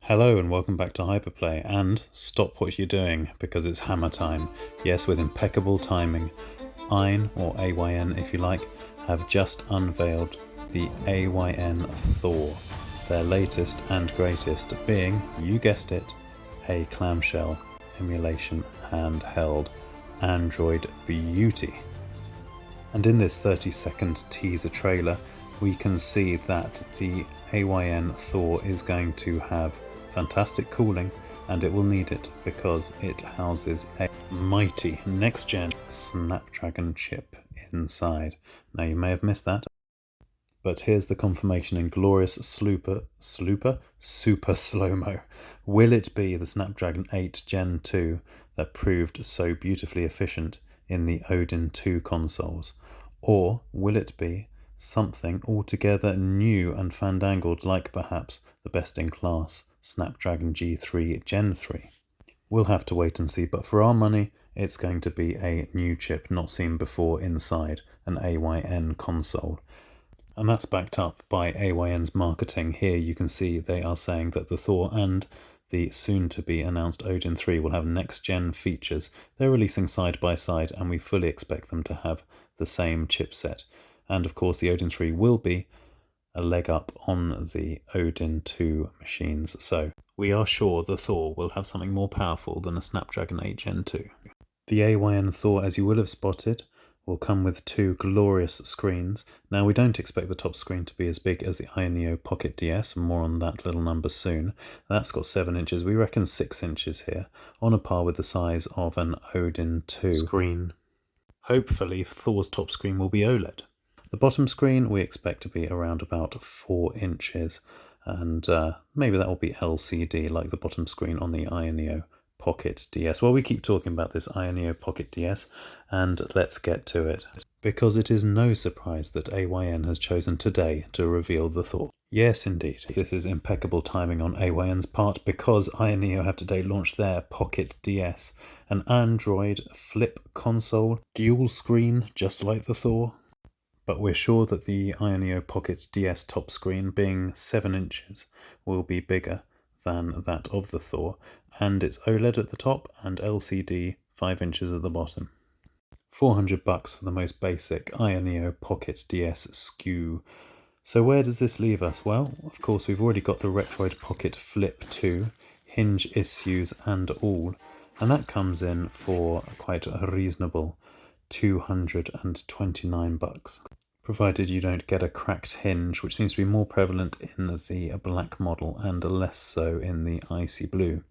Hello and welcome back to Hyperplay, and stop what you're doing because it's hammer time. Yes, with impeccable timing, AYN, or AYN if you like, have just unveiled the AYN Thor, their latest and greatest being, you guessed it, a clamshell emulation handheld Android beauty. And in this 30-second teaser trailer, we can see that the AYN Thor is going to have fantastic cooling, and it will need it because it houses a mighty next-gen Snapdragon chip inside. Now you may have missed that, but here's the confirmation in glorious super slow-mo. Will it be the Snapdragon 8 Gen 2 that proved so beautifully efficient in the Odin 2 consoles? Or will it be something altogether new and fandangled, like perhaps the best-in-class Snapdragon G3 Gen 3? We'll have to wait and see, but for our money, it's going to be a new chip not seen before inside an AYN console. And that's backed up by AYN's marketing. Here you can see they are saying that the Thor and the soon-to-be-announced Odin 3 will have next-gen features. They're releasing side by side, and we fully expect them to have the same chipset. And of course the Odin 3 will be a leg up on the Odin 2 machines, so we are sure the Thor will have something more powerful than a Snapdragon 8 Gen 2. The AYN Thor, as you will have spotted, will come with two glorious screens. Now we don't expect the top screen to be as big as the AYANEO Pocket DS, more on that little number soon. That's got 7 inches, we reckon 6 inches here, on a par with the size of an Odin 2 screen. Hopefully Thor's top screen will be OLED. The bottom screen we expect to be around about 4 inches, and maybe that will be LCD like the bottom screen on the AYANEO Pocket DS. Well, we keep talking about this AYANEO Pocket DS, and let's get to it, because it is no surprise that AYN has chosen today to reveal the Thor. Yes, indeed, this is impeccable timing on AYN's part, because AYANEO have today launched their Pocket DS, an Android flip console, dual screen, just like the Thor. But we're sure that the AYANEO Pocket DS top screen, being 7 inches, will be bigger than that of the Thor, and it's OLED at the top and LCD 5 inches at the bottom. $400 for the most basic AYANEO Pocket DS SKU. So where does this leave us? Well, of course we've already got the Retroid Pocket Flip 2, Hinge issues and all, and that comes in for quite a reasonable $229. Provided you don't get a cracked hinge, which seems to be more prevalent in the black model and less so in the icy blue.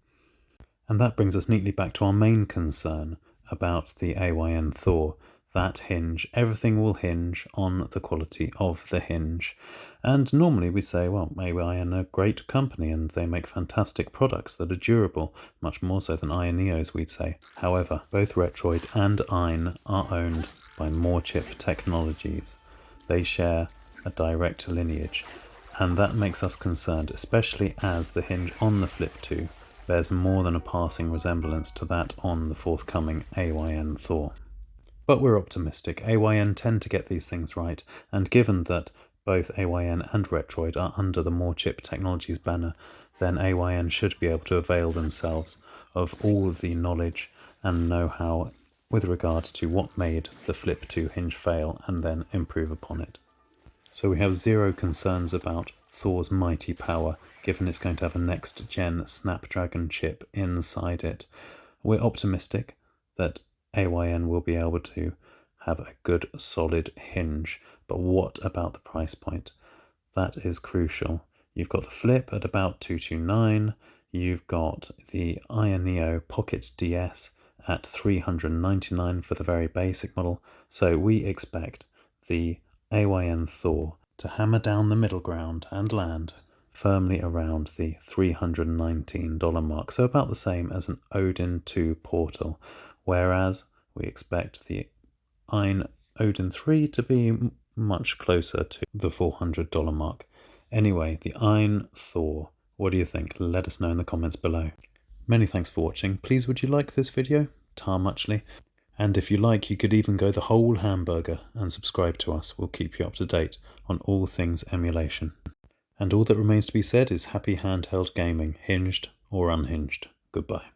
And that brings us neatly back to our main concern about the AYN Thor, that hinge. Everything will hinge on the quality of the hinge. And normally we say, well, AYN are a great company and they make fantastic products that are durable, much more so than AYANEO's, we'd say. However, both Retroid and AYN are owned by Moorchip Technologies. They share a direct lineage, and that makes us concerned, especially as the hinge on the Flip 2 bears more than a passing resemblance to that on the forthcoming AYN Thor. But we're optimistic. AYN tend to get these things right, and given that both AYN and Retroid are under the Moorchip Technologies banner, then AYN should be able to avail themselves of all of the knowledge and know-how with regard to what made the Flip 2 hinge fail and then improve upon it. So we have zero concerns about Thor's mighty power, given it's going to have a next-gen Snapdragon chip inside it. We're optimistic that AYN will be able to have a good solid hinge, but what about the price point? That is crucial. You've got the Flip at about $229, you've got the AYANEO Pocket DS at $399 for the very basic model, so we expect the AYN Thor to hammer down the middle ground and land firmly around the $319 mark, so about the same as an Odin 2 Portal, whereas we expect the AYN Odin 3 to be much closer to the $400 mark. Anyway, the AYN Thor, what do you think? Let us know in the comments below. Many thanks for watching. Please would you like this video? Tar muchly. And if you like, you could even go the whole hamburger and subscribe to us. We'll keep you up to date on all things emulation. And all that remains to be said is happy handheld gaming, hinged or unhinged. Goodbye.